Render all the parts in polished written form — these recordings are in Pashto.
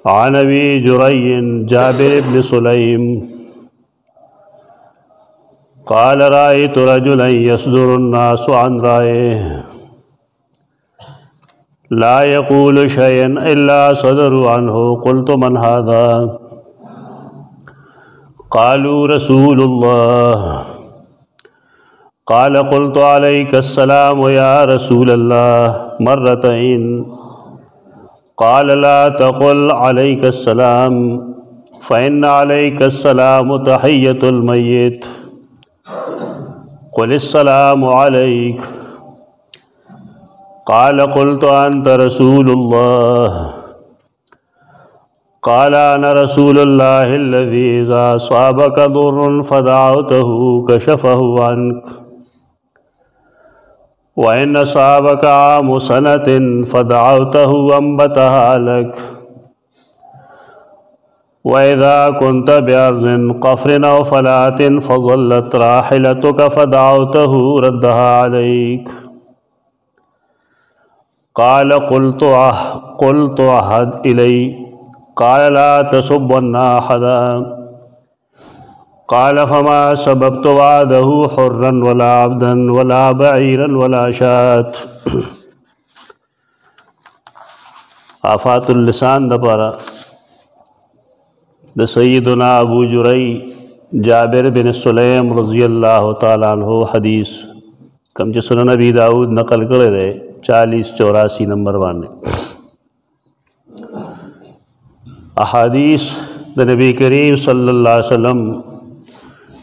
عن ابي جريء جابر بن سليم قال رأيت رجلا يصدر الناس عن رأيه لا يقول شيئا إلا صدروا عنه قلت من هذا قالوا رسول الله قال قلت عليك السلام يا رسول الله مرتين قال لا تقل عليك السلام فإن عليك السلام تحية الميت قل السلام عليك قال قلت أنت رسول الله قال أنا رسول الله الذي إذا أصابك ضر فدعوته كشفه عنك وإن أصابك عام سنة فدعوته أنبتها لك وإذا كنت بأرض قفر أو فلاة فظلت راحلتك فدعوته ردها عليك قال قلت أحد إلي قال لا تسبن أحدا قال فما سببت بعده حرا ولا عبدا ولا بعيرا ولا شاة. آفات اللسان دپارا د سیدنا ابو جرئی جابر بن سلیم رضی اللہ تعالیٰ عنہ حدیث کم چې سنن ابی داود نقل کرے رہے 40-84 نمبر باندې احادیث د نبی کریم صلی اللہ علیہ وسلم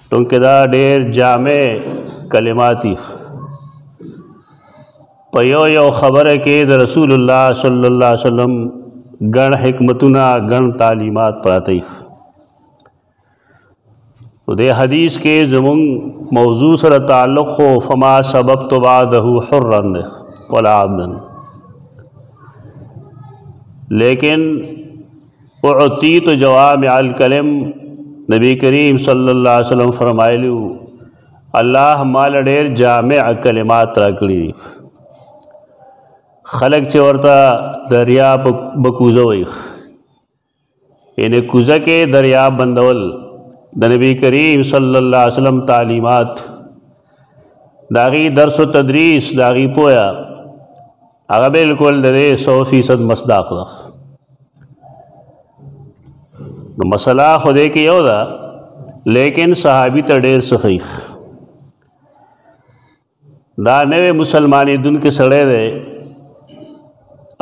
ټونکې دا ډېر جامع کلماتی په یو خبره کې د رسول الله صلی الله علیه وسلم ګڼ حکمتونه ګڼ تعلیمات پراته نو دې حدیث کې زمونږ موضوع سره تعلق خو فما سببت بعده حرا ولا عبدا، لیکن اعطیت جوامع الکلم نبی کریم صلی اللہ علیہ وسلم فرمایلیو الله مال ډېر جامع کلمات راکړي خلق چې ورته دریاب بکوزه وي یعنی کوزه کې دریاب بندول د نبی کریم صلی اللہ علیہ وسلم تعلیمات داغي درس و تدریس داغي پویا هغه بالکل د 100% مصداق ده. نو مسله خو دې کې یو ده لیکن صحابي ته ډېر صحیح دا نوې مسلمانې دن کې سړی دی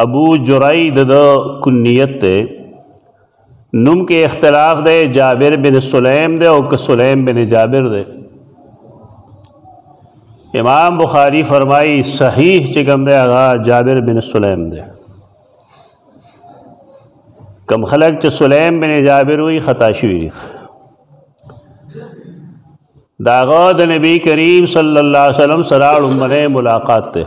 ابو جرئی د کنیت ته نوم کې اختلاف دی جابر بن سلیم دی او که سلیم بن جابر دی. امام بخاری فرمائی صحیح چې کوم دی هغه جابر بن سلیم دی. کم خلق چې سلیم بن جابر وی خطا شوی دی داغه د نبی کریم صلی الله علیه وسلم سره عمره ملاقات ته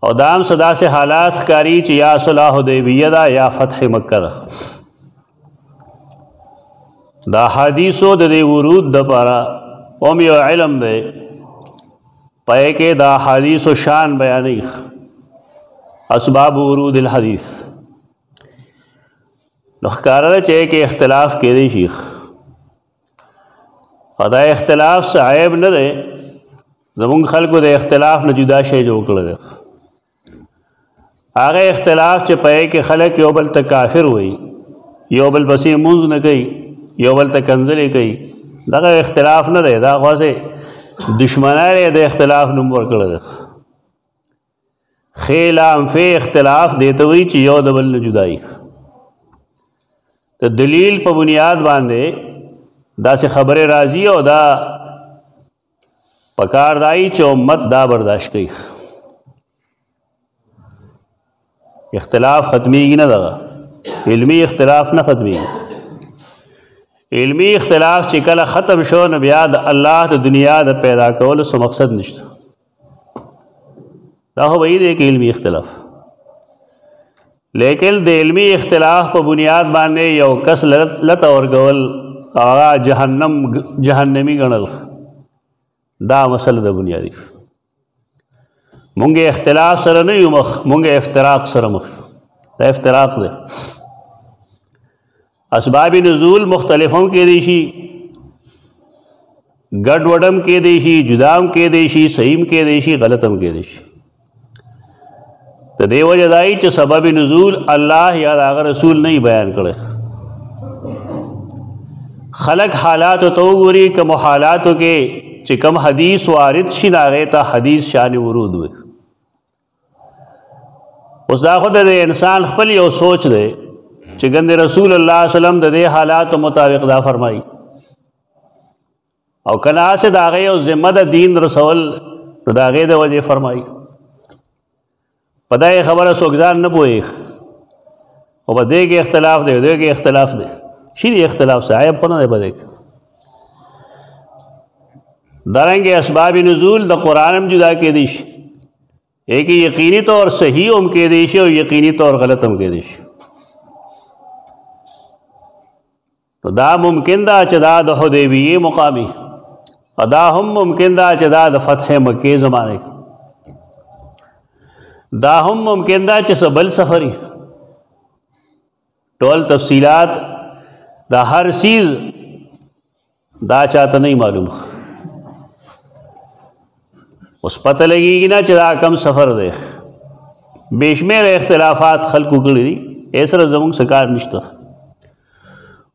او دام صدا سے حالات کاری چې یا صلح حدیبیہ دا یا فتح مکہ دا دا حدیثو د دې ورود د پارا اوم یو علم دی پای کې دا حدیث و شان بیانې اسباب ورود الحدیث نخکارا چاہے کہ اختلاف کے دی شیخ خدا اختلاف سے عیب نہ دے زمون خلق دے اختلاف نہ جدا شے جو کړه دے آگے اختلاف چے پائے کہ خلق یو بل تا کافر ہوئی یو بل بسی منز نہ کئی یو بل تا کنزلی کئی دا اختلاف نہ دے دا خواسے دشمنانے دے اختلاف نمبر کړه دے خیلام فی اختلاف دیتا ہوئی چی یو دبل نہ جدائی تو دلیل پا بنیاد باندے دا سے خبر راضی او دا پکار دائی چو امت دا برداشت کی اختلاف ختمی گی نہ دا علمی اختلاف نہ ختمی گی علمی اختلاف چکل ختم شو نبیاد اللہ دا دنیا دا پیدا کول سو مقصد نشتا دا ہو بھئی دے کہ علمی اختلاف لیکن د علمی اختلاف په بنیاد باندې یو کس لته ورګول هغه جهنمی ګڼل دا مسله د بنیادی مونږ اختلاف سره نه یو مخ مونږ افتراق سره مخ دا افتراق دے. اسباب نزول مختلفوں کے دیشی، گڈ وڈم کے دیشی، جدام کے دیشی، صحیم کے دیشی، غلطم کے دیشی. تو دے وجہ دائی چھ سبب نزول اللہ یا داغ رسول نہیں بیان کرے. خلق حالات تو گوری کم حالاتو کے چھ کم حدیث وارد شن آگئے تا حدیث شان ورود ہوئے. اس دا خود دے انسان خپل یو سوچ دے چھ گند رسول اللہ صلی اللہ علیہ وسلم دے حالات مطابق دا فرمائی او کنا سے داغے او ذمہ دا دین رسول داغے دا وجہ فرمائی. پدائے خبر سوگزان نہ پوئے او بدے کے اختلاف دے دے کے اختلاف دے شیری اختلاف سے عیب خونہ دے بدے کے دارنگے. اسباب نزول دا قرآنم جدا کے دیش، ایک یقینی طور صحیح ام کے دیش اور یقینی طور غلط ام کے دیش. تو دا ممکن دا چدا دا حدیبیہ مقامی، ادا ہم ممکن دا چدا دا فتح مکہ زمانے، دا ہم ممکن دا چس بل سفری. ٹول تفصیلات دا ہر چیز دا چاہتا نہیں معلوم. اس پتہ لگی گی نا چدا کم سفر دے. بیشمیر اختلافات خلقو کری دی ایسر زمون سکار نشتا.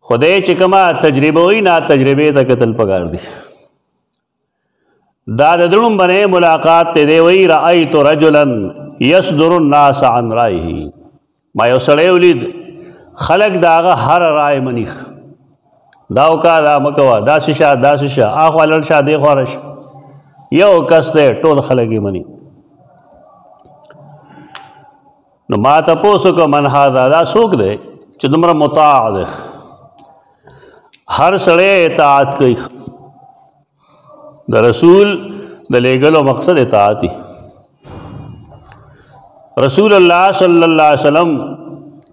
خدای چکما تجربہ ہوئی نا تجربے تا قتل پکار دی. دا دڑم بنے ملاقات تے دے وی رأیت رجلا یصدر الناس عن رائہی، ما یو سڑے ولید خلق داغا ہر رائے منیخ، داو کا دا مکوا دا سشا دا سشا آخوا لڑشا دے خوارش یو کس دے ٹول خلقی منی. نو ما تا پوسو کا من ہادا دا سوک دے چھ دمرا مطاع دے، ہر سڑے اطاعت کئی. دا رسول دا لیگل و مقصد اطاعتی. رسول اللہ صلی اللہ علیہ وسلم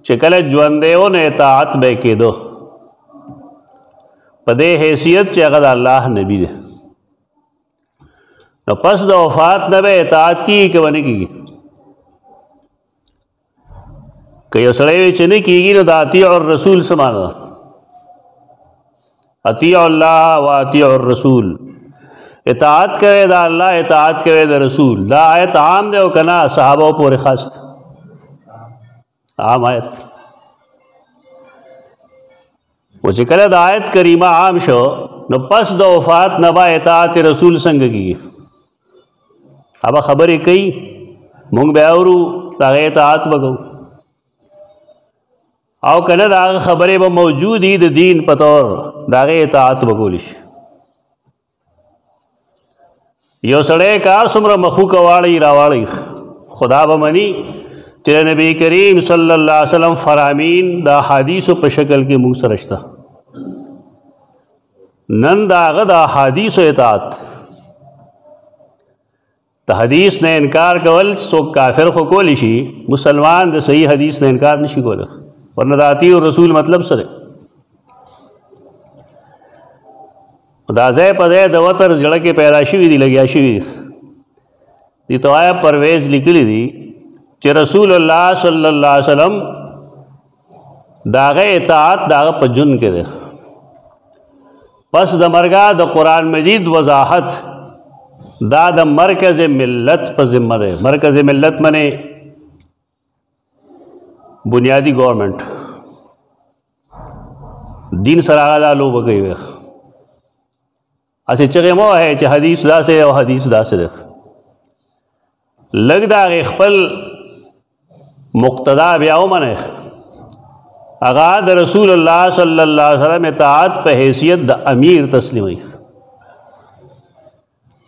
چکل جوندیو نے اطاعت بے کے دو پدے حیثیت چاگد اللہ نبی دے. نو پس دا وفات نبے اطاعت کی کہ ونی کی گی کہ یہ سڑے چنی کی گی نو دا اطیع الرسول سمانا، اطیع اللہ و اطیع الرسول. اطاعت کرے دا اللہ، اطاعت کرے دا رسول. دا آیت عام دے و کنا صحابہ پورے خاص عام آیت. وہ چکلے دا آیت کریمہ عام شو نو پس دا وفات نبا اطاعت رسول سنگ کی. اب خبری کئی مونگ بے اورو دا غی اطاعت بگو او کنا دا خبری با موجودی دا دین پتور دا غی اطاعت بگولیش. یو سڑے کار سمرا مخوک واڑی راواڑی خدا بمنی چلے نبی کریم صلی اللہ علیہ وسلم فرامین دا حدیث و پشکل کی منگ سرشتا. نن دا غدا حدیث و اطاعت تا حدیث نے انکار کول سو کافر خو کولی شی، مسلمان دا صحیح حدیث نے انکار نشی کولا ورنہ دا اطیع الرسول مطلب سرے. دا زی پا زی دا وطر جڑکے پیدا شوی دی لگیا شوی دی تو آیا پرویز لکلی دی چی رسول اللہ صلی اللہ علیہ وسلم داغ اطاعت داغ پا جن کے دے. پس دا مرگا دا قرآن مجید وضاحت دا مرکز ملت پا ذمہ دے. مرکز ملت منے بنیادی گورنمنٹ دین سراغا لالو بگئی وے اسے چگے مو ہے چھ حدیث دا سے او حدیث دا سے دے لگ دا غیخپل مقتدا بیاو منے اغاد رسول اللہ صلی اللہ علیہ وسلم اطاعت پہ حیثیت دا امیر تسلیمی.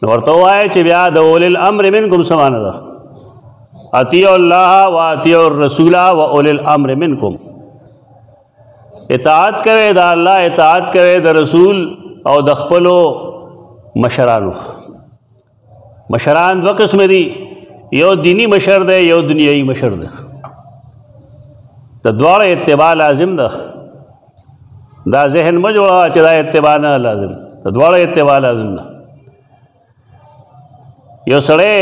نورتو آئے چھ بیا دا اولی الامر منکم سمانا دا اطیعوا اللہ و اطیعوا الرسول و اولی الامر منکم. اطاعت کرے دا اللہ، اطاعت کرے دا رسول او دخپلو مشرانو. مشران دو قسم دی، یو دینی مشر دے یو دنیای مشر دے. دا دوار اتباع لازم دا، دا ذہن مجوڑا چھ دا اتباع نا لازم، دا دوار اتباع لازم دا. یو سڑے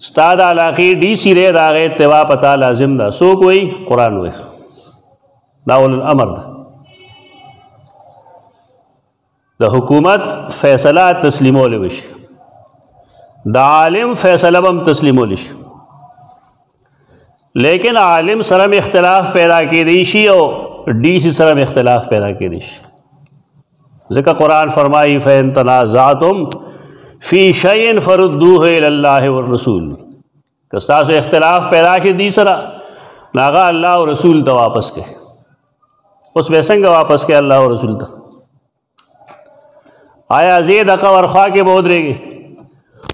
استاد علاقی ڈی سی رے دا غیر اتباع پتا لازم دا سو کوئی قرآن ہوئے دا اول الامر دا دا حکومت فیصلہ تسلیمو لوش دا عالم فیصلہ بم تسلیمو لش لیکن عالم سرم اختلاف پیدا کی دیشی اور ڈی سی سرم اختلاف پیدا کی دیشی ذکر قرآن فرمائی فَإِن تَنَازَعْتُمْ فِي شَيْءٍ فَرُدُّوهُ إِلَى اللَّهِ وَالرَّسُولِ کستاسو اختلاف پیدا کی دی سرا ناغا اللہ و رسول تا واپس کے اس بیسنگا واپس کے اللہ و رسول تا آیا زید اقا ورخواہ کے بود رہے گی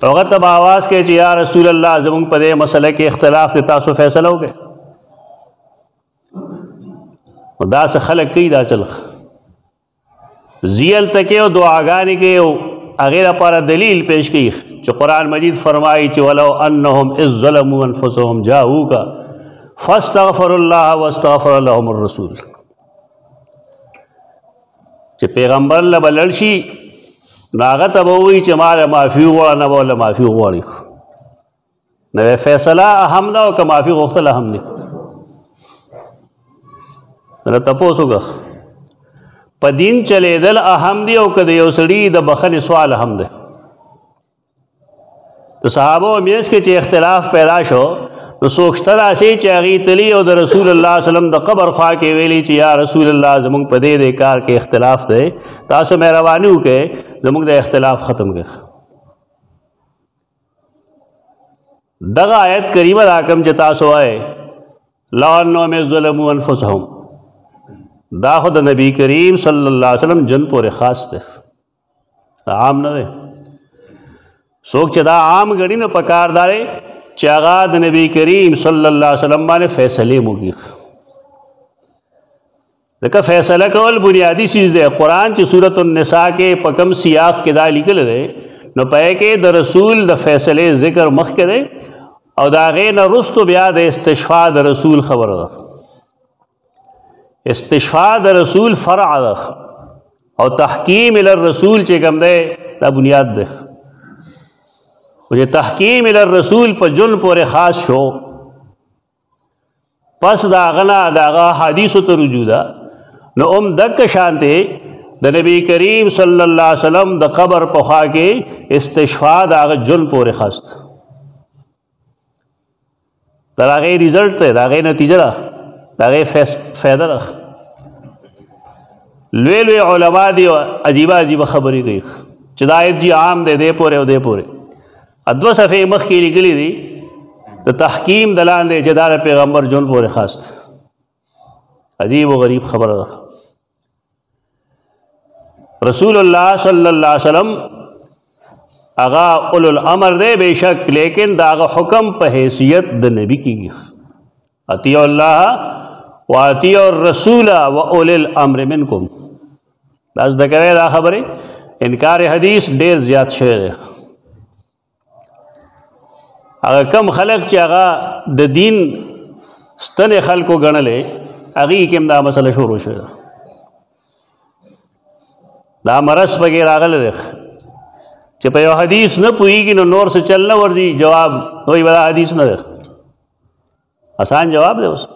وقت تب آواز کے چی یا رسول اللہ زمانگ پدے مسئلہ کے اختلاف دیتا سو فیصلہ ہو گئے دا سے خلق کی دا چلخ زیل تکے و دعاگانی کے اغیر پارا دلیل پیش کی چو قرآن مجید فرمائی چی ولو انہم اذ ظلموا انفسهم جاؤوکا فاستغفر اللہ واستغفر لهم الرسول چی پیغمبر لبلرشی ناغت ابوی چی مالا معافی غوڑا نبولا معافی غوڑی نوے فیصلہ اہم دا و معافی غوختل اہم دی نہ تپوسو گا پا دین چلے دل اہم دی او کدے یو سڑی دا بخن سوال اہم دے تو صحابہ و میس کے چی اختلاف پیدا شو تو سوکشتر آسی چاگی تلی او دا رسول اللہ صلی اللہ علیہ وسلم دا قبر خواہ کے ویلی چی یا رسول اللہ زمانگ پا دے کار کے اختلاف دے تاسو مہربانیو کے زمانگ دا اختلاف ختم گئے دغا آیت کریمہ راکم چی تاسو آئے لعنہم اذ ظلموا انفسهم دا خود نبی کریم صلی اللہ علیہ وسلم جن پورے خاص دے عام نہ دے سوک چی دا عام گڑی نہ پکار دارے چاغاد نبی کریم صلی اللہ علیہ وسلم بانے فیصلے مگی دیکھا فیصلہ کول بنیادی چیز دے قرآن چی سورۃ النساء کے پکم سیاق کے دا لکل دے نو پہے کے دا رسول دا فیصلے ذکر مخ کے دے او دا غین رست و بیاد استشفاء دا رسول خبر دا استشفاء دا رسول فرع دا او تحکیم الرسول چی کم دے دا بنیاد دے مجھے تحکیم الرسول پا جن پورے خاص شو پس دا غنا دا غا حدیثو تا رجودا نو دک شانتے دا نبی کریم صلی اللہ علیہ وسلم دا قبر پخوا کے استشفاء دا غا جن پورے خاص دا غی ریزلٹ تے دا غی نتیجہ را دا غی فیدہ را لوے لوے علماء دی عجیبہ عجیبہ خبری گئی چدایت جی عام دے پورے و دے پورے ادو صفحے مخ کی نکلی دی تو تحکیم دلان دے جدار پیغمبر جن پورے خاص عجیب و غریب خبر دا رسول اللہ صلی اللہ علیہ وسلم اغا اولو الامر دے بے شک لیکن دا اغا حکم پہ حیثیت دا نبی کی گی اطیعوا اللہ و اطیعوا الرسول و اولی الامر منکم داز دا کرے دا خبرے انکار حدیث دیر زیاد شعر ہے اگر کم خلق چی اگا دا دین ستن خلق کو گنلے اگی کم دا مسئلہ شروع شده دا مرس بغیر آگل دیکھ چی پا یو حدیث نہ پوئی گی نو نور سے چلنا ورزی جواب ہوئی بدا حدیث نہ دیکھ آسان جواب دے بس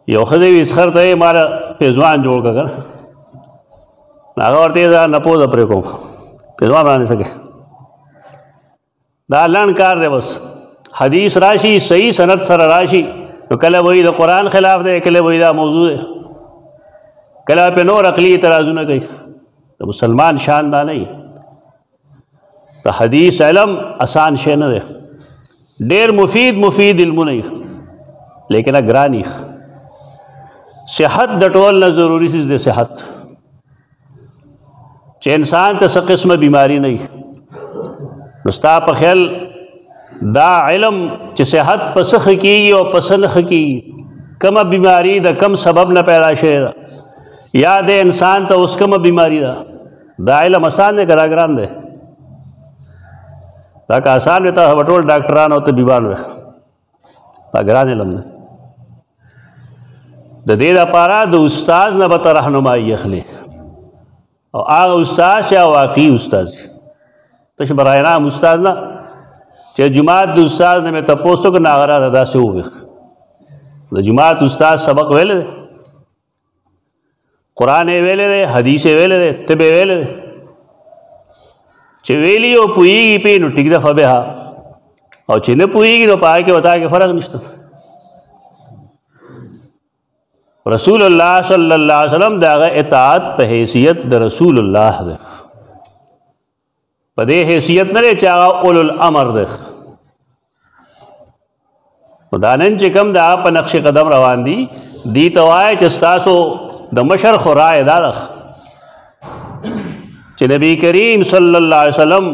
یو خزیوی اس خرط ہے مارا پیزوان جوڑ کا کر ناغا ورطی دا نپوز اپرے کو پیزوان بنانے سکے دا لن کار دے بس حدیث راشی صحیح سند سر راشی تو کلے وہی دا قرآن خلاف دے کلے وہی دا موضوع دے کلے پہ نور عقلی ترازو نہ گئی تو مسلمان شان دا نہیں تو حدیث علم آسان شے نہ دے دیر مفید علم نہیں لیکن اگرانی صحت دٹول نہ ضروری چیز دے صحت چھ انسان تا سا قسم بیماری نہیں نستا پا خیل دا علم چی صحت پسخ کی و پسنخ کی کم بیماری دا کم سبب نہ پیدا شیر یا دے انسان تا اس کم بیماری دا علم آسان دے کرا گران دے دا کہ آسان دیتا وطول ڈاکٹران ہوتا بیبان وے دا گران علم دے دا دے دا پارا دا استاز نبتا رہنمائی اخلی اور آغا استاز یا واقعی استاز تش برای نام استاد نه چې جماعت د استاد نه مې تپوس ته نه غره داسې وویل د جماعت استاد سبق ویل دی قرآن یې ویل دی حدیث یې ویل دی طب یې ویل دی چې ویلی او پوهېږي پې نو ټیک ده فبها او چې نه پوهېږي نو په هغه کې وتا کې فرق نشته رسول الله صلی الله علیه وسلم د هغه اطاعت په حیثیت د رسول الله دی په دې حیثیت نه دی چې هغه اولو الامر دی دا نن چې کوم د هغه په نقش قدم روان دي دي ته وایي چې ستاسو د مشر خو رایه دا ده چې نبی کریم صلی الله علیه وسلم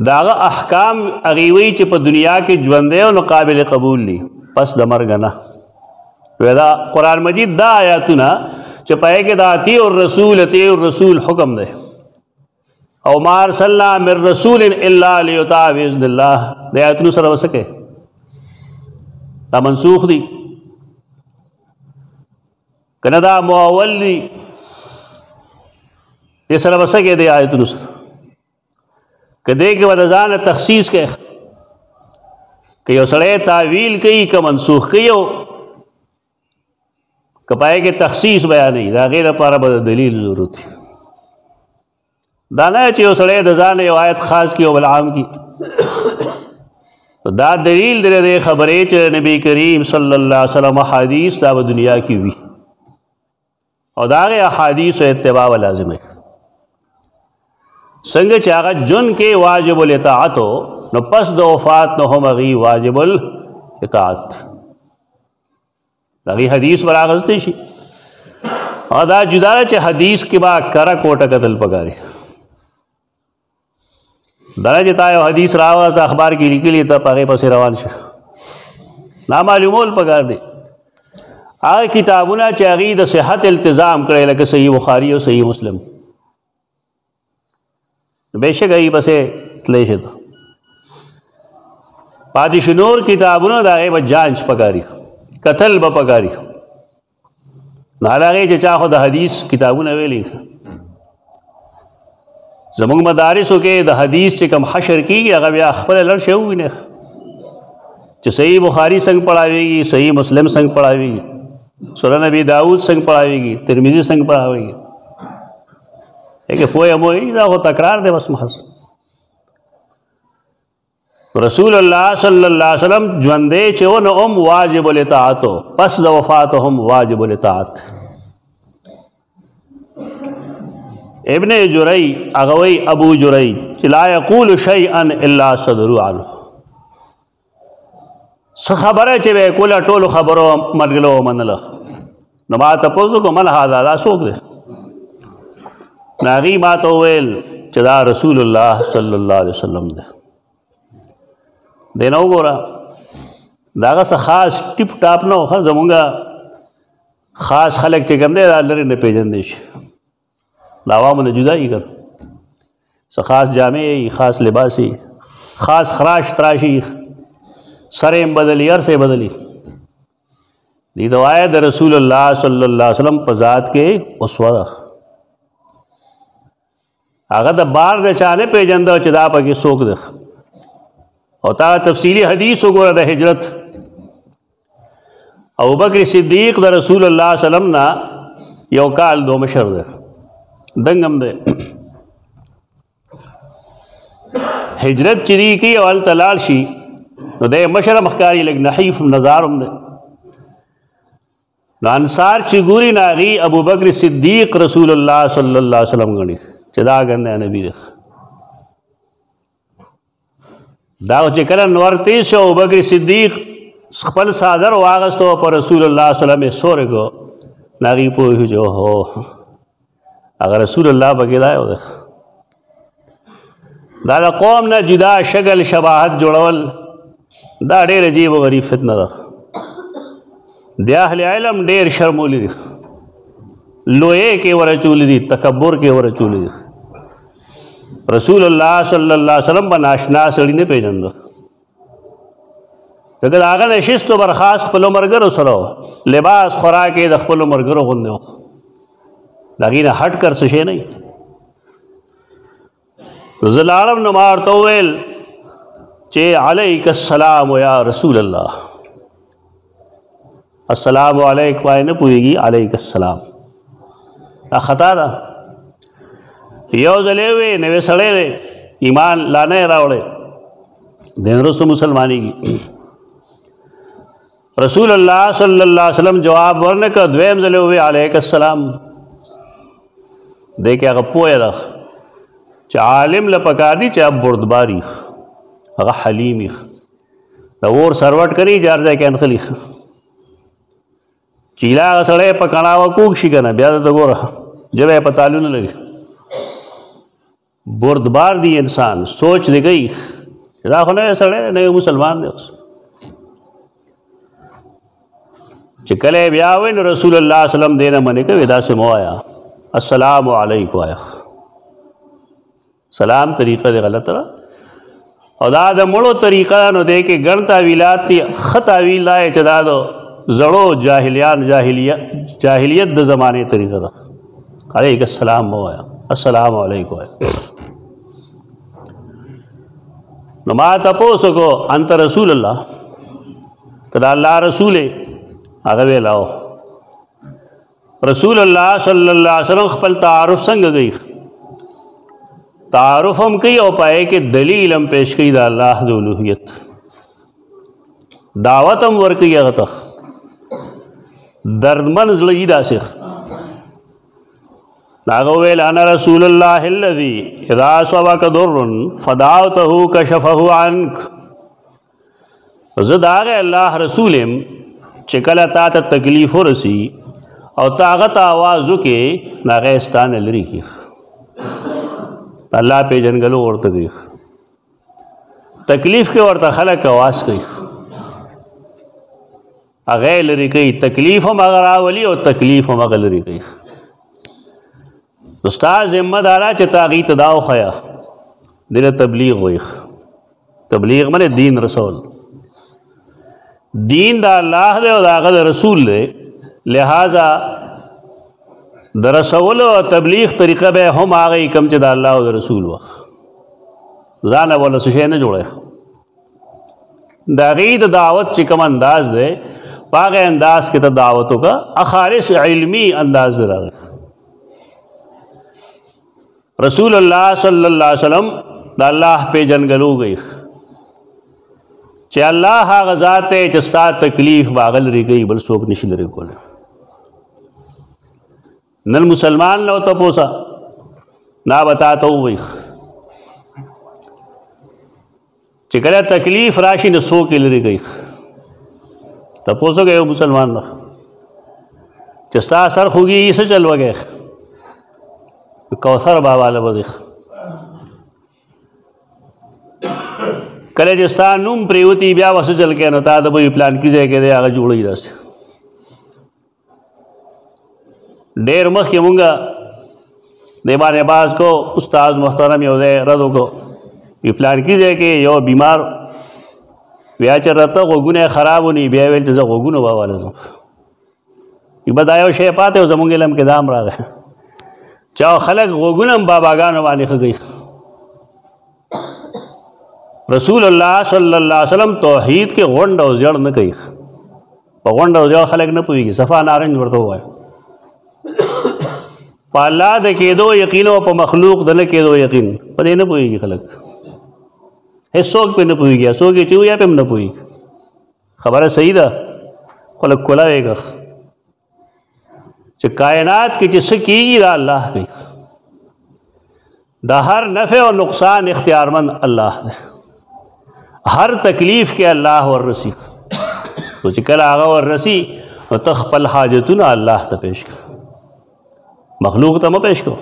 د هغه احکام هغې وایي چې په دنیا کې ژوند دی نو قابل قبول دي پس د مرګ نه دا قرآن مجید دا آیاتونه چې په هغې کې د اطیعوا الرسول حکم دی او ما ارسلنا من رسول الا لیطاع باذن الله د آیاتونو سره وسکه دا منسوخ دي کنه دا مؤول دي دې سره وسکه د آیاتونو سره کدی کې ود ځان تخصیص کې که یو سړی تعویل کوي که منسوخ کوي که پای کې تخصیص بیانوي د هغې لپاره به د دلیل ضرورت وي دا نه چې یو سړی د ځان یو آیت خاص کړي او بل عام کړي دا دلیل دی د خبرې چې نبی کریم صلی الله علیه وسلم احادیث دا به دنیا کې وي او د هغې احادیثو اتباع لازم دی څنګه چې هغه جن کې واجب الاطاعت نو پس د وفات نه هم هغې واجب الاطاعت هغې حدیث به راغستی شي او دا جدا ده چې حدیث کې به کره کوټه کتل پکار دی دا چې تا یو حدیث راوړه اخبار کې لیکلي ته په هغې پسې روان شه نامعلومول پکار دی هغه کتابونه چې هغې د صحت التزام کړی لکه صحیح بخاري او صحیح مسلم بېشک هغې پسې تلی شي پاتې شو نور کتابونه د هغې به جانچ پکاري قتل به پکاري نو هغې چې چا خو د حدیث کتابونه ویلي زمونږ مدارسو کې د حدیث چې کوم حشر کېږي هغه بیا خپله لړ شی ووینې چې صحیح بخاري څنګه پړاوېږي صحیح مسلم څنګه پړاوېږي سنن ابي داود څنګه پړاوېږي ترمذي څنګه پړاوېږي هغې پوهه مو دا خو تکرار دی بس محض رسول الله صلی الله علیه وسلم ژوندی چې و نو هم واجب الاطاعت پس د وفات هم واجب الاطاعت ابن جری هغه وایي ابو جری چې لا یقول شیئا الا صدروا عنه څه خبره چې به یې کوله ټولو خبرو مرګله ومنله نو ما تپوس وکړو من هذا دا څوک دی نو هغې ما ته وویل چې دا رسول الله صلی الله علیه وسلم دی دی نه وګوره د هغه څه خاص ټیپ ټاپ نه و ښه زمونږ خاص خلک چې کوم دی دا لرې نه پېژندی شي د عوامو نه جدا یي که څه خاص جامې یي خاص لباس یي خاص خراش تراشي سر یې بدلي هر څه یې بدلي دې ته وایه د رسول الله صلی الله علیه وسلم په ذات کې اسوه ده هغه د بار د چا نه پېژنده چې دا پکې څوک دی او تا تفصیلی حدیث وګوره د هجرت ابوبکر صدیق د رسول الله صلی الله علیه وسلم نه یو کال دو مشر دی دنګ هم دی هجرت چې دی کوي او هلته لاړ شي نو دی مشره مخکاري لږ نحیف نظار هم دی نو انصار چې ګوري نو هغې ابوبکر صدیق رسول الله صلی الله علیه وسلم ګڼي چې دا ګنده نبي دی دا چې کله نور تیز شو ابوبکر صدیق خپل څادر واغستو په رسول الله صلی الله علیه وسلم یې سورې کړو نو هغې پوه شو چې اوهو هغه رسول الله پکې دا یو دی دا د قوم نه جدا شکل شباهت جوړول دا ډېر عجیب و غریب فتنه ده د اهل علم ډېر شرمولی دي لویې کې ورچولی دي تکبر کې ورچولی دي رسول الله صلی الله علیه وسلم به ناشنا سړي نه پېژنده ځکه د هغه نشست و برخاست خپلو ملګرو سره لباس خوراک یې د خپلو ملګرو غوندې و د هغې نه هټ کر څه شی نه زه لاړم نو ما ورته وویل چې علیک السلام یا رسول الله. السلام علیک وای نه پوهېږي علیک السلام دا خطا ده. یو ځل یې ووی نوی سړی دی ایمان لا نه یې راوړی دی وروسته مسلمانېږي. رسول الله صلی الله علیه وسلم جواب ورنه کړ. دویم ځل یې ووی علیک السلام. دی کې هغه پوهه ده چې عالم له پکار دي چې بردبار وي هغه حلیم وي. د اور سروټ کوي جار ځای کې انخلي چیلا هغه سړی په کڼاوه کوږ شي که نه بیا د ګوره ژبه یې په تالو نه لري. بردبار دی انسان سوچ دی کوي دا خو نوی سړی دی نوی مسلمان دی. اوس چې کله یې بیا وایي نو رسول الله صلی الله علیه وسلم دې نه منې کوي داسې مه وایه السلام علیک وایه. سلام طریقه دی غلطه ده او دا د مړو طریقه نو دی کې ګڼ تاویلات دي. ښه تاویل دا چې دا د زړو جاهلیت د زمانې طریقه ده. علیک السلام مه وایه السلام علیک وایه. نو ما تپوس وکړو انت رسول الله ته د الله رسول یې؟ هغه ویل او. رسول الله صلی الله علیه وسلم خپل تعارف څنګه کوي؟ تعارف هم کوي او پای کې دلیل هم پیش کوي د الله د الوهیت. دعوت هم ورکوي هغه ته دردمن زړه یې داسې هغه ویل انا رسول الله الذي اذا اصابك ضر فدعوته كشفه عنك. زه د هغه الله رسول یم چې کله تا ته تکلیف ورسي او ته هغه ته آواز وکړې نو هغه یې ستا نه لرې کړي. الله پیژنګلو ورته کوي. تکلیف کې ورته خلک آواز کوي هغه یې لرې کوي. تکلیف هم هغه راولي او تکلیف هم هغه لرې کوي. ستا ذمه داره چې تا هغوی ته دا وښیه دې له تبلیغ وایي. تبلیغ معنې دین رسول. دین د الله دی او د هغه د رسول دی. لہذا د رسولو او تبلیغ طریقه به هم هغه کم چې د الله او د رسول وه. ځانه وله څه شی نه جوړی. د هغې د دعوت چې کوم انداز دی په هغه انداز کې ته دعوت وکړه. خالص علمي انداز دی راغی. رسول الله صلی الله علیه وسلم د الله پیژنګلو گئی چې الله هغه ذات دی چې ستا تکلیف به هغه لرې کوي بل څوک نشي لرې کولی. نن مسلمان نه تپوسه نا به تا ته ووایي چې کله تکلیف راشي نو څوک یې لرې کوي. تپوسه کوي یو مسلمان نه چې ستا سر خوږي څه چل وګی کوثر بابا له به کله چې ستا نوم پرېوتي بیا به څه چل کوي نو تا د به پلان کې ځای کې دی هغه جوړوي داسې. ډېر مخکې مونږه دې باندې باز کو استاد محترم یو ځای رد وکړو وي پلان کې ځای کې یو بیمار بیا چې راته غوږونه یې خراب ونی بیا ویل چې زه غوږونه واواله ځم. به دا یو شی پاتې و زمونږ علم کې دا هم راغی چا خلک غوږونه هم باباګانو باندې ښه کوي. رسول الله صلی الله علیه وسلم توحید کې غونډ او زیړ نه کوي. په غونډ او زیړ خلک نه پوهېږي. صفا نارنج ورته ووایه. په الله د کېدو یقین او په مخلوق د نه کېدو یقین په دې نه پوهېږي خلک. هېڅوک پرې نه پوهېږي. څوک یې چې ویا پرې هم نه پوهېږي. خبره صحیح ده خو لږ کولاوېږه چې کائنات کې چې څه کېږي دا الله کوي. د هر نفع او نقصان اختیارمند الله دی. هر تکلیف کې الله وررسي نو چې کله هغه وررسي نو ته خپل حاجتونه الله ته پیش کړه. مخلوق ته مه پیش کړو.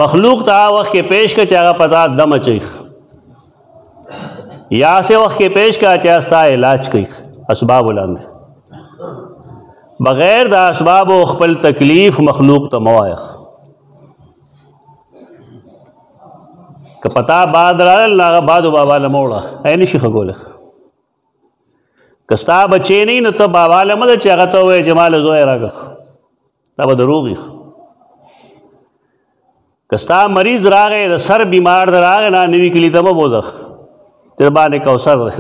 مخلوق ته هغه وخت کې پیش کړه چې هغه په تا دم اچوي یا سې وخت کې پیش کړه چې ستا علاج کوي اسبابو لاندې. بغیر د اسبابو خپل تکلیف مخلوق ته مه وایه. که پتا باد رالل نو هغه بادو بابا له مه وړه ای نشي ښه کولی. که ستا بچې نه وي نو ته بابا له مه ده چې هغه ته ووایې چې ما له زوی راکړه دا به دروغ وي. کستا مریض راغې د سر بیمار د راغې نه نوي کلي ته مه بوځه چې باندې کوثر دی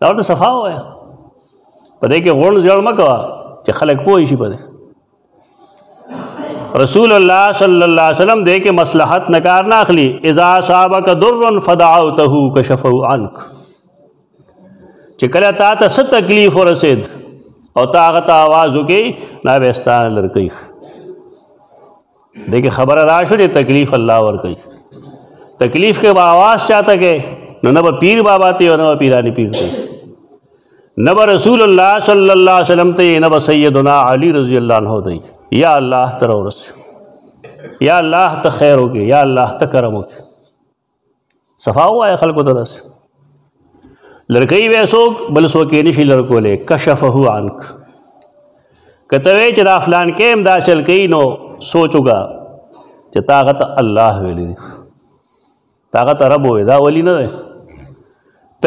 دا ورته صفا ووایه په دې کې غوڼ زیړ مه کوه چې خلک پوه شي په دې رسول الله صلی الله علیه وسلم دې کې مصلحت نه کار نه اخلي اذا اصابک ضر فدعوته کشفه عنک چې کله تا ته څه تکلیف ورسېد او تا هغه ته آواز وکړې نه به ستا لرې کوي دې کې خبره دا شوه چې تکلیف الله ورکوي تکلیف کې به آواز چاته کوي نو به پیر بابا ته او نه به پیرانی پیر ته نه به رسول الله صلی الله علیه وسلم ته نه به سیدنا علی رضی الله عنه ته یا الله ته ورس یا الله ته خیر وکړي یا الله ته کرم وکړي صفا وایه خلکو ته داسې لړکوي به څوک بل څوک یې نشي لړکولی کشفه عنک که ته وایې چې دا فلان کې هم دا چل کوي نو سوچ وکړه چې تا هغه ته الله ویلی دی تا هغه ته رب ووایي دا ولی نه دی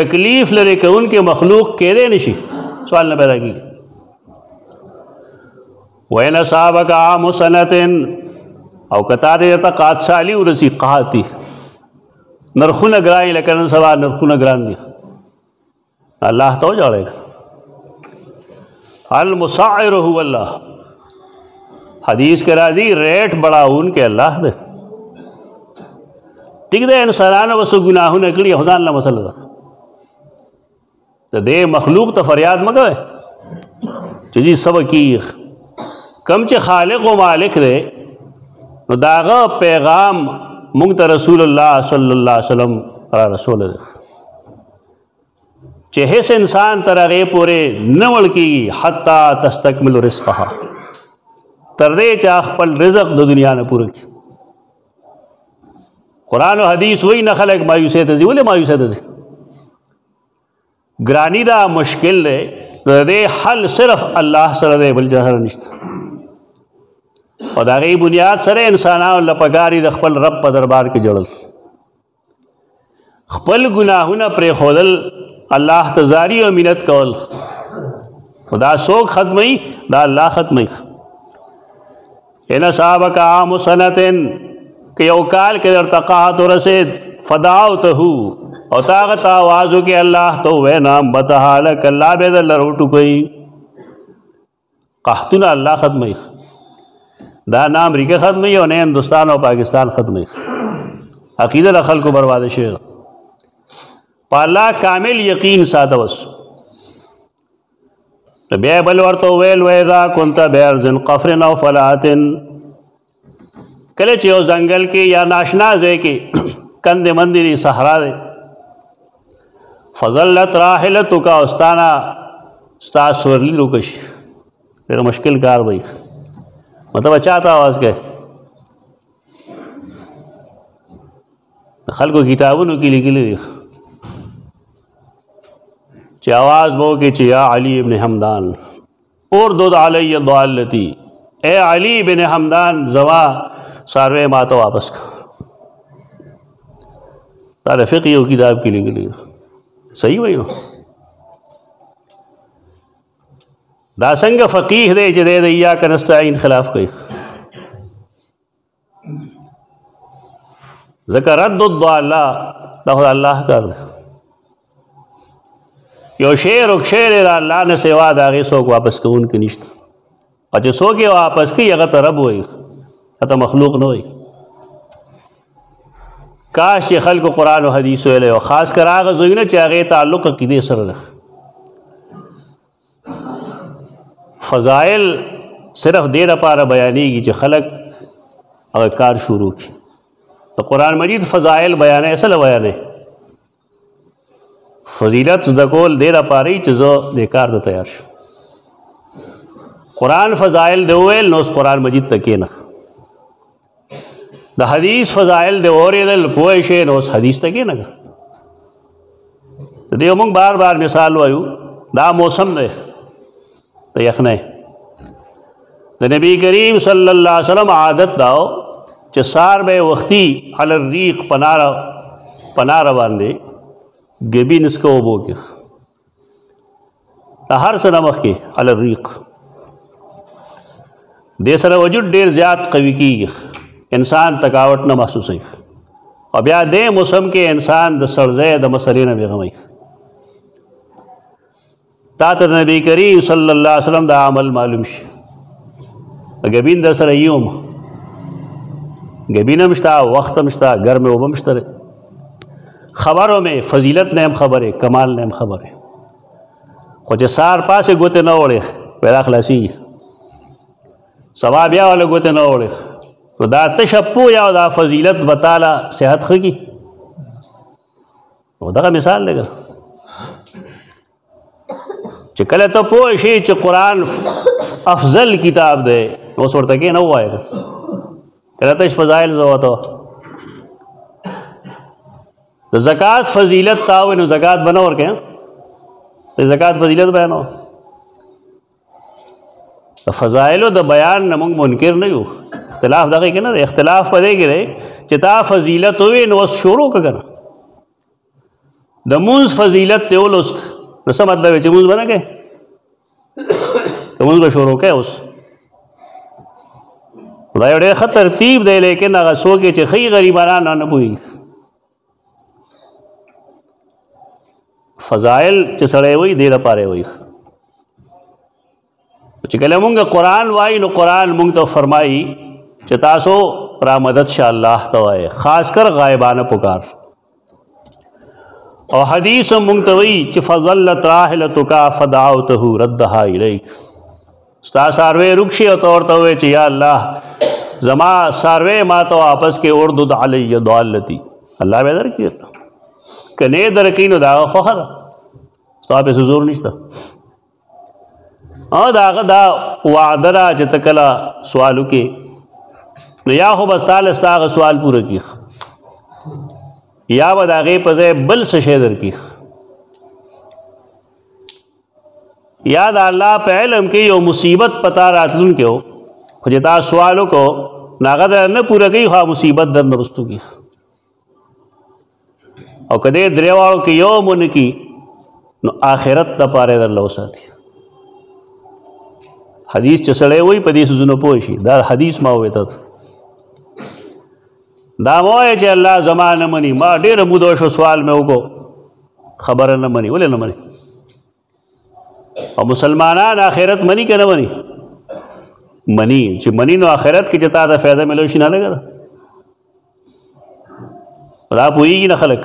تکلیف لرې کوونکې مخلوق کېدی نشي سوال نه پیدا کېږي وَإِنْ أَصَابَكَ عَامُ سَنَةٍ او کتا دې ته قحط سالي ورسي قحطي نرخونه ګران لکه نن سبا نرخونه ګران دي الله ته وجاړې المسعر هو الله حدیث کے راضی ریٹ بڑھاون کے اللہ دے ٹھیک دے انسانانو وسو گناہونه کړي خدای الله مسله ده ته دې مخلوق ته فریاد مګوي چې جی سب کی کم چې خالق و مالک دی نو داغه پیغام مونږ ته رسول الله صلی الله علیه وسلم را رسول دی چې هیڅ انسان تر هغې پورې نه مړ کېږي حتی تستکمل رزقها تر دې چې خپل رزق د دنیا نه پوره کړي قرآن و حدیث وایي نه خلک مایوسۍ ته ځي ولې مایوسۍ ته ځي ګرانی دا مشکل دی د دې حل صرف الله سره دی بل چا سره نشته او د هغې بنیاد سره انسانانو له پکار دي د خپل رب په دربار کې جوړل خپل ګناهونه پرېښودل الله ته زاری او منت کول خدا څوک ختموي دا الله ختموي ان اصابک عام سنتن کہ یو کال کے در تقاحت ورسید فدعوته او طاقت آوازو کہ اللہ تو وے نام بتحالک اللہ بید اللہ روٹو کوئی قحطنا اللہ ختمی دا نام امریکہ ختمی اور نہیں ہندوستان اور پاکستان ختمی عقیدہ رخل کو برباد شیر پا اللہ کامل یقین ساتھ وس بیا بل ورته ویل ویذا كنت بارض قفر او فلات کله چې یو ځنګل کې یا ناشنا ځای کې کند مندري صحرا دی فظلت راحلتک استانا ستا سورلی روکشي ډېر مشکل کار وي مطلب چاته आवाज کوي خلکو کتابونو کې لیکلي دي چې آواز بو کہ یا علی ابن حمدان اردد علی ضالتی اے علی ابن حمدان زوا ساروے ما تو واپس کا دا فقہ و کتاب کی لگلی صحیح وئی نو دا سنگ فقیح دے چې دے ایاک نستعین خلاف کوي ذکر رد الضالہ دا خدا اللہ کر دے یو شیر او شیر دا اللہ نے سوا دا غي سوک واپس کون کې نشته او چې سوک یې واپس کوي هغه ته رب وایي هغه مخلوق نه وایي کاش چې خلکو قرآن او حدیث ویلی او خاص کر هغه ځایونه چې هغې تعلق عقیدې سره ده فضائل صرف دې لپاره بیانېږي چې خلک هغه کار شروع کړي د قرآن مجید فضائل بیانې اصل بیانې فضیلت زده کول دې لپاره چې زه دې کار ته تیار شم قرآن فضائل دې وویل نو اوس قرآن مجید ته کښېنه د حدیث فضائل دې واورېدل پوه شې نو اوس حدیث ته کښېنه د دې موږ بار بار مثال وایو دا موسم دی د یخنۍ د نبی کریم صلی الله علیه وسلم عادت داو چې سار به وختي علی الریق پناره باندې گبی نسکو وبو کې هر څه نمخ کې علی الریق دې سره وجود ډېر زیات قوي کېږي انسان تکاوٹ نه محسوسوي او بیا دې موسم کې انسان د سړځای د مسلې نه بېغموي. تا ته نبی کریم صلی الله علیه وسلم دا عمل معلوم شي ګبین در سره یوم ګبین هم شته وخت هم شته ګرمې اوبه هم شته خبرو مې فضیلت نه هم خبرې کمال نه هم خبرې خو چې سار پاسې ګوتې نه وړې پیدا خلاصېږي سبا بیا والا ګوتې نه وړې نو دا تشه پویه او دا فضیلت به تاله صحت ښه کړي نو دغه مثال دی چې کله ته پوه شي چې قرآن افضل کتاب دی نو اوس ورته کې نه ووایه کله ته فضایل زه ورته د زکات فضیلت تا وایي نو زکات به نه ورکوې د زکات فضیلت به نه د فضایلو د بیان نه موږ منکر نه یو اختلاف دغه کې نه دی اختلاف په دې کې دی چې تا فضیلت ووي نو اوس شروع که که نه د مونځ فضیلت دی ولوست نو څه مطلب چې مونځ به نه کوې که مونځ به شروع کوې اوس دا یو ډېر ښه ترتیب دی لیکن هغه څوک یې چې ښه غریبانان نه پوهېږي فضائل چې سړی وایي دې لپاره وایي چې کله مونږ قرآن وایي نو قرآن مونږ ته فرمایي چې تاسو را مدد شه الله ته وایي خاص کر غایبانه پکار او حدیث مونږ ته وایي چې فضلت راحلتک فدعوته ردها الیک ستا څاروی رک شي او ته ورته ووایې چې یا الله زما څاروی ما ته واپس کې اردد علی ضالتي الله به درکړي که نه یې درکوي نو د هغه خوښه ده ستا پسې زور نشته د هغه دا وعده ده چې ته کله سوال وکړې نو یا خو بس تاله ستا هغه سوال پوره کړي یا به د هغې په ځای بل څه شی درکړي یا د الله په علم کې یو مصیبت پتا راتلونکی و خو چې تا سوال وکړو نو هغه در نه پوره کوي خو مصیبت در نه رستو کړي او که دې درې واړو کې یو ونه کړي نو آخرت دپاره درله وساتي حدیث چې سړی وایي په دې څیزونو پوه شي دا حدیث ما وویل دا مه وایه چې الله زما نه مني ما ډېره موده وشو سوال مې وکړو خبره نه مني ولې نه مني او مسلمانان آخرت مني که نه مني مني چې مني نو آخرت کې چې تا ته فایده ملو شي نه لګه ده دا پوهېږي نه خلک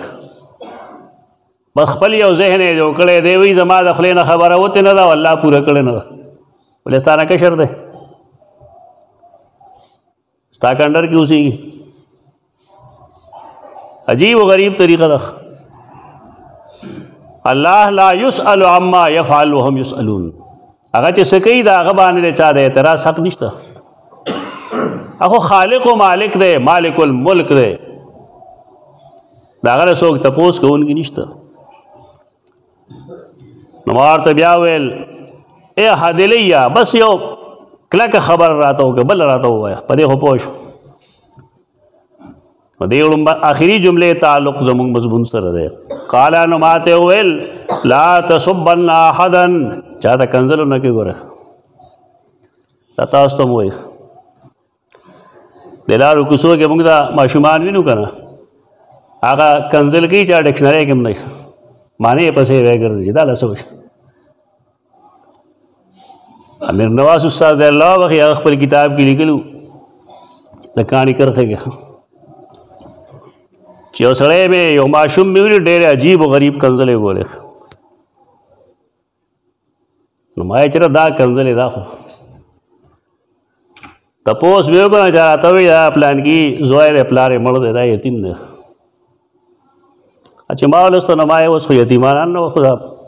بس خپل یو ذهن یې جوړ کړی دی وایي زما د خولې نه خبره وتې نه ده او الله پوره کړې نه ده ولې ستا نه کشر دی ستا کنډر کې اوسېږي عجیب و غریب طریقه ده الله لا یسأل عما یفعل وهم یسألون هغه چې څه کوي د هغه باندې د چا د اعتراض حق نشته هغه خالق و مالک دی مالک الملک دی د هغه نه څوک تپوس کوونکی نشته نو ما ورته بیا ویل ای حادلیا بس یو کلکه خبر راته وکړه بل راته ووایه په دې خو پوه شو دې آخري جملې تعلق زموږ مضمون سره دی قال نو ماته وویل لا تصبن احدا چا ته کنځلو نه کوي ګوره دا تاسو ته م وایي د لارو کوڅو کې موږ دا ماشومان وینو که نه هغه کنځل کوي چا ډکشنرۍ کې هم نه معنی یې پسې راګرځي دا له څه وایي امیر نواز استاد دی الله وبخښي هغه خپل کتاب کې لیکلو د کاڼي کرښې کې چې یو سړی مې یو ماشوم مې ولید ډېرې عجیب و غریب کنځلې بولې نو ما یې چېرې دا کنځلې دا خو تپوس مې وکړه چې راته وایي دا پلانکي زوی دی پلار یې مړ دی دا یتیم دی چې ما ولوسته نو ما یې اوس خو یتیمانان نه خو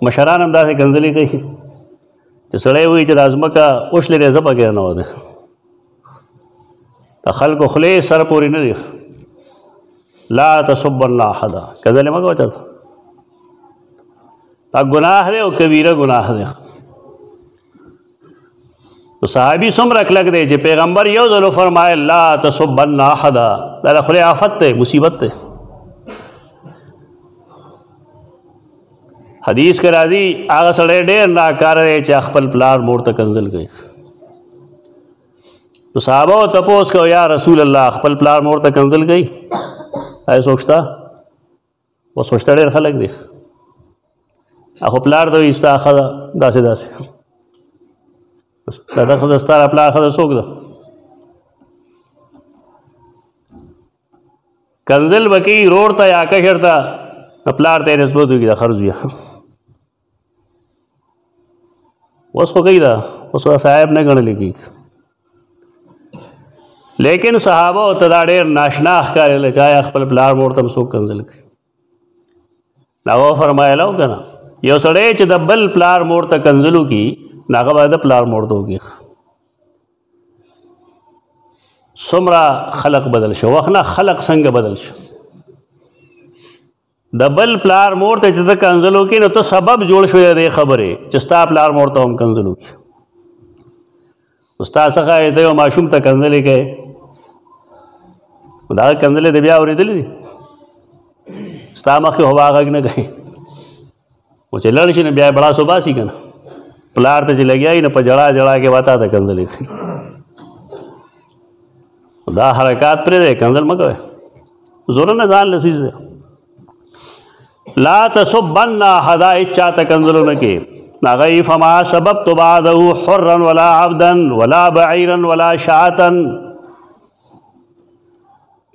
مشران هم داسې کنځلې کوي چې سړی وایي چې دا ځمکه اوښلې دی زه پکې نه وده د خلکو خولې سر پورې نه دی لا تصبن احدا کنځلې مه کوه چاته دا ګناه دی او کبیره ګناه دی نو صحابي څومره کلک دی چې پیغمبر یو ځل فرمایل لا تصبن احدا دا د خولې آفت دی مصیبت دی حدیث کې راځي هغه سړی ډېر ناکاره دی چې خپل پلار مور ته کنځل کوي تو صحابه تپوس کو یا رسول الله خپل پلار مور ته کنزل گئی آیا سوچتا و سوچتا ډېر خلک دی اخو پلار ته وایي ستا ښه ده داسې داسې دا ښځه ستا پلار ښځه څوک ده کنزل به کوي رور ته یا کشر ته پلار ته یې نسبت وکړي د خرڅ وي اوس خو کوي دا اوس صاحب نه ګڼلی کېږي لیکن صحابه ته دا ډېر ناشنا ښکارېدله چې آیا خپل پلار مور ته هم څوک کنزل کوي هغه فرمایله و که نه یو سړی چې د بل پلار مور ته کنزل وکړي نو هغه باید د پلار مور ته وکړي څومره خلق بدل شو وخت نه خلق څنګه بدل شو د بل پلار مور ته چې ته کنزل وکړي نو ته سبب جوړ شوی د دې خبرې چې ستا پلار مور ته هم کنزل وکړي ستا څخه ته یو ماشوم ته کنزلې کوې دا کنزلې د بیا اورېدلې دي ستا مخکې خو به غږ نه کوي خو چې لړ شي نو بیا یې بړاس وباسي که نه پلار ته چې لګیا وي نو په جړا جړا کې به تا ته کنزلې کوي دا حرکات پرېږدی کنزل مه کوئ زورونه ځان لسیز دی لا تصبن احدا هېڅ چاته کنزلونه کې هغه فما سببت بعده حرا ولا عبدا ولا بعیرا ولا شاة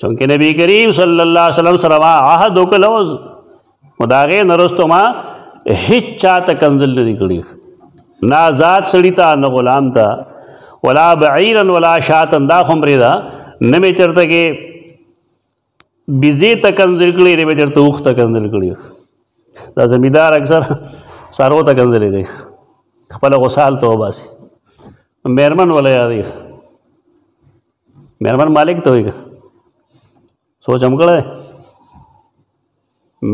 چونکه نبی کریم صلی الله علیه وسلم سره ما عهد وکړی و نو د هغې نه وروسته ما هېڅ چاته کنزل نه دي کړي نه آزاد سړي ته نه غلام ته ولا بعیرا ولا شاة دا خو هم پرېږده نه مې چېرته کې بیزې ته کنزل کړي نه مې چېرته اوښ ته کنزل کړي دا زمیندار اکثر څاروو ته کنزلې کوي خپله غسال ته وباسي میرمن وله یادوي میرمن مالک ته وایي سوچ هم کړی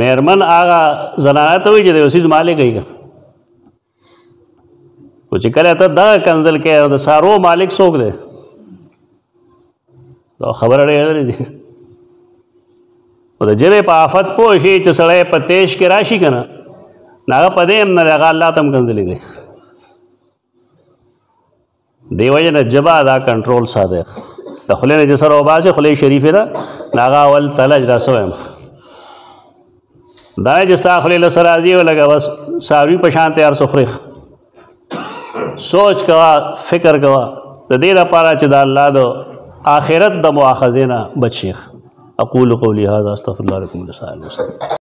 میرمن هغه زنانه ته وایي چې د یو څیز مالک وي که خو چې کله ته دغه کنزل کوې د څاروو مالک څوک دی دا خبره ډېره لرې دي خو د ژبې په آفت پوه شي چې سړی په تیش کې راشي که نه نو هغه په دې هم نه دی هغه الله ته هم کنزلې دی دې وجې نه ژبه دا کنټرول ساتی د خولې نه چې سره وباسې خولې شریفې ده نو هغه اول تلج دا څه وایم دا نه چې ستا خولې له سره راځي ولکه بس څاروي په شان ته هر څه خورې سوچ کوه فکر کوه د دې لپاره چې د الله د آخرت د مؤاخذې نه بچ شي اقول قولي هذا استغفر الله لكم ولسائر المسلمين